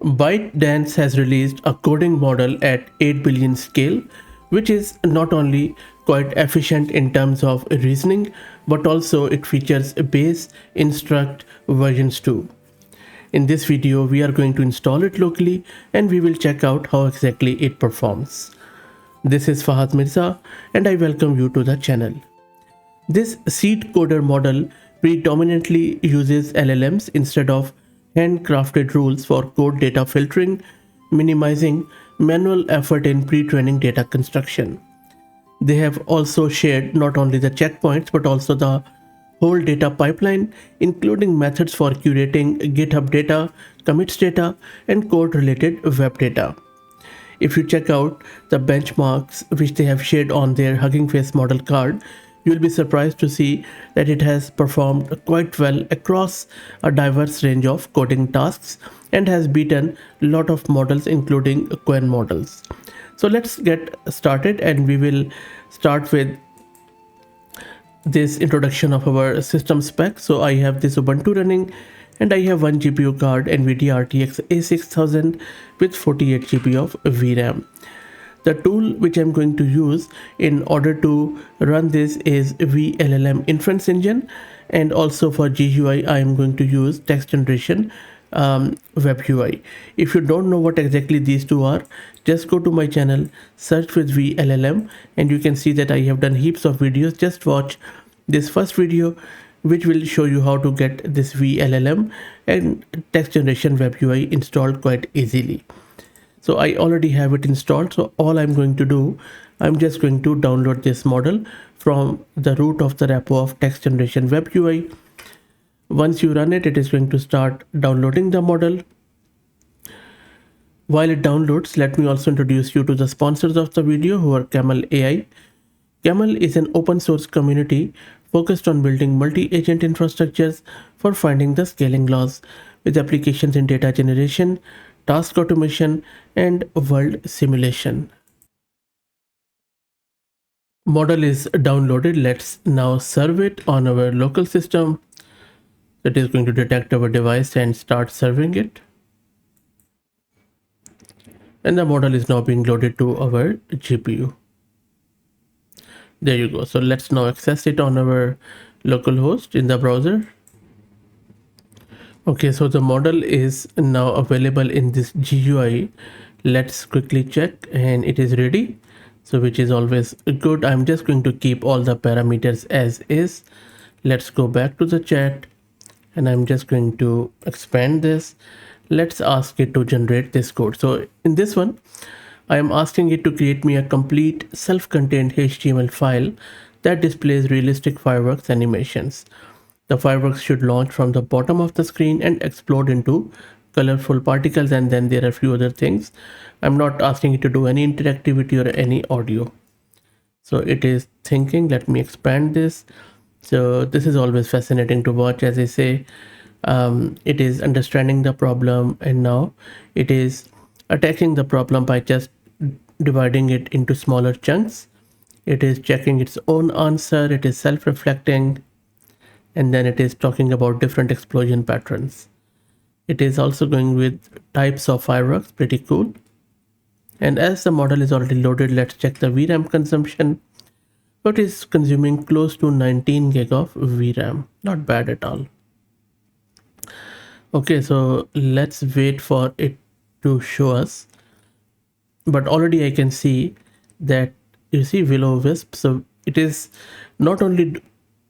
ByteDance has released a coding model at 8 billion scale, which is not only quite efficient in terms of reasoning, but also it features base instruct versions too. In this video, we are going to install it locally and we will check out how exactly it performs. This is Fahad Mirza and I welcome you to the channel. This Seed-Coder model predominantly uses LLMs instead of handcrafted rules for code data filtering, minimizing manual effort in pre-training data construction. They have also shared not only the checkpoints but also the whole data pipeline, including methods for curating GitHub data, commits data, and code-related web data. If you check out the benchmarks which they have shared on their Hugging Face model card, you will be surprised to see that it has performed quite well across a diverse range of coding tasks and has beaten a lot of models including Quen models. So let's get started and we will start with this introduction of our system spec. So I have this Ubuntu running and I have one GPU card NVIDIA RTX A6000 with 48 GB of VRAM. The tool which I'm going to use in order to run this is VLLM Inference Engine, and also for GUI I am going to use text generation web UI. If you don't know what exactly these two are, just go to my channel, search with VLLM, and you can see that I have done heaps of videos. Just watch this first video which will show you how to get this VLLM and text generation web UI installed quite easily. So I already have it installed. So all I'm going to do, I'm just going to download this model from the root of the repo of text generation web UI. Once you run it, it is going to start downloading the model. While it downloads, let me also introduce you to the sponsors of the video, who are Camel AI. Camel is an open source community focused on building multi-agent infrastructures for finding the scaling laws with applications in data generation, task automation, and world simulation. Model is downloaded. Let's now serve it on our local system. It is going to detect our device and start serving it. And the model is now being loaded to our GPU. There you go. So let's now access it on our local host in the browser. Okay, so the model is now available in this GUI. Let's quickly check, and it is ready. So which is always good. I'm just going to keep all the parameters as is. Let's go back to the chat and I'm just going to expand this. Let's ask it to generate this code. So in this one, I am asking it to create me a complete self-contained HTML file that displays realistic fireworks animations. The fireworks should launch from the bottom of the screen and explode into colorful particles, and then there are a few other things. I'm not asking it to do any interactivity or any audio. So it is thinking. Let me expand this. So this is always fascinating to watch. As I say, it is understanding the problem, and now it is attacking the problem by just dividing it into smaller chunks. It is checking its own answer. It is self-reflecting. And then it is talking about different explosion patterns. It is also going with types of fireworks, pretty cool. And as the model is already loaded, let's check the VRAM consumption. It is consuming close to 19 gig of VRAM, not bad at all. Okay, so let's wait for it to show us. But already I can see that, you see, Will-O-Wisp. So it is not only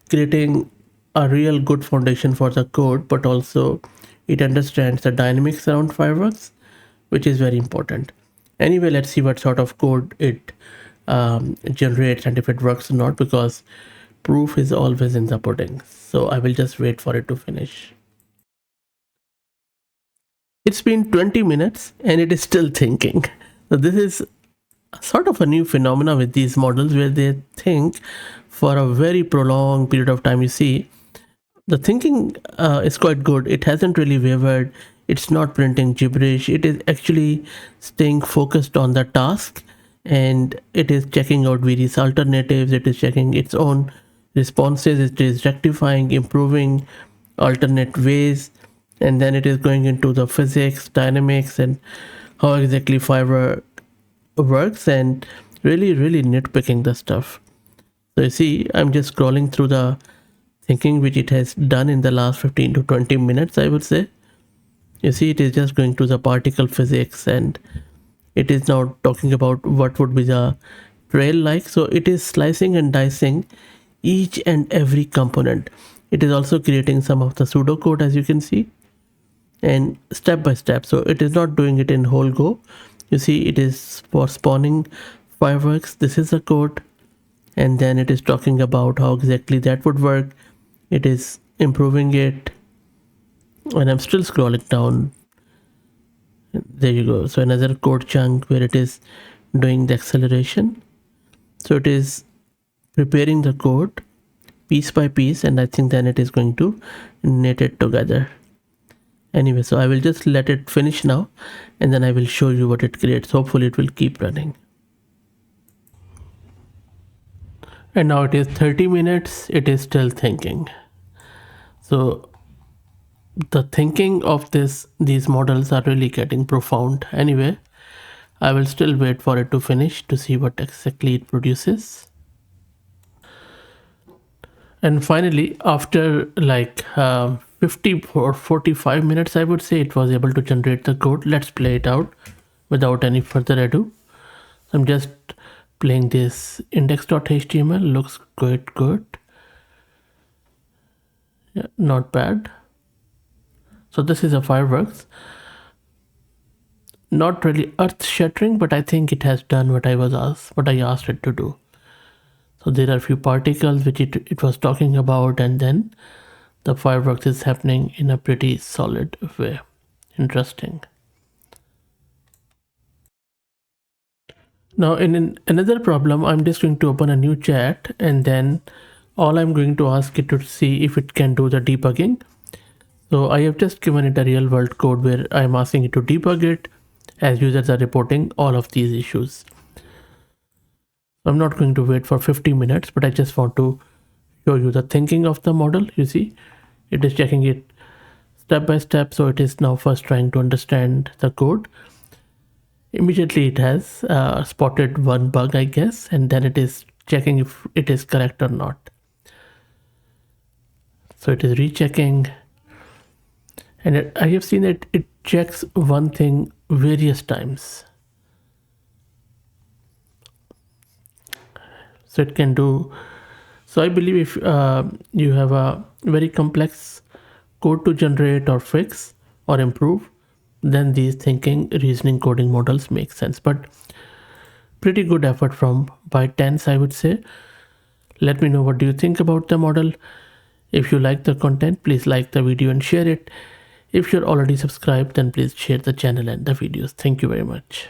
creating a real good foundation for the code, but also it understands the dynamics around fireworks, which is very important. Anyway, let's see what sort of code it generates and if it works or not, because proof is always in the pudding. So I will just wait for it to finish. It's been 20 minutes and it is still thinking. So this is sort of a new phenomena with these models where they think for a very prolonged period of time. You see, the thinking is quite good. It hasn't really wavered. It's not printing gibberish. It is actually staying focused on the task, and it is checking out various alternatives. It is checking its own responses. It is rectifying, improving alternate ways, and then it is going into the physics, dynamics, and how exactly fiber works, and really nitpicking the stuff. So you see, I'm just scrolling through the thinking which it has done in the last 15 to 20 minutes, I would say. You see, it is just going to the particle physics, and it is now talking about what would be the trail like. So it is slicing and dicing each and every component. It is also creating some of the pseudocode, as you can see, and step by step. So it is not doing it in whole go. You see, it is for spawning fireworks. This is the code, and then it is talking about how exactly that would work. It is improving it, and I'm still scrolling down. There you go. So another code chunk where it is doing the acceleration. So it is preparing the code piece by piece, and I think then it is going to knit it together. Anyway, so I will just let it finish now, and then I will show you what it creates. Hopefully it will keep running. And now it is 30 minutes. It is still thinking. So the thinking of these models are really getting profound. Anyway, I will still wait for it to finish to see what exactly it produces. And finally, after like 50 or 45 minutes, I would say, it was able to generate the code. Let's play it out without any further ado. I'm just playing this index.html. Looks good. Yeah, not bad. So this is a fireworks. Not really earth-shattering, but I think it has done what I asked it to do. So there are a few particles which it was talking about, and then the fireworks is happening in a pretty solid way. Interesting. Now in another problem, I'm just going to open a new chat, and then all I'm going to ask it to see if it can do the debugging. So I have just given it a real world code where I'm asking it to debug it as users are reporting all of these issues. I'm not going to wait for 50 minutes, but I just want to show you the thinking of the model. You see, it is checking it step by step. So it is now first trying to understand the code. Immediately it has spotted one bug, I guess, and then it is checking if it is correct or not. So it is rechecking, and I have seen that it checks one thing various times. So it can do. So I believe if you have a very complex code to generate or fix or improve, then these thinking reasoning coding models make sense. But pretty good effort from ByteDance, I would say. Let me know what do you think about the model. If you like the content, please like the video and share it. If you're already subscribed, then please share the channel and the videos. Thank you very much.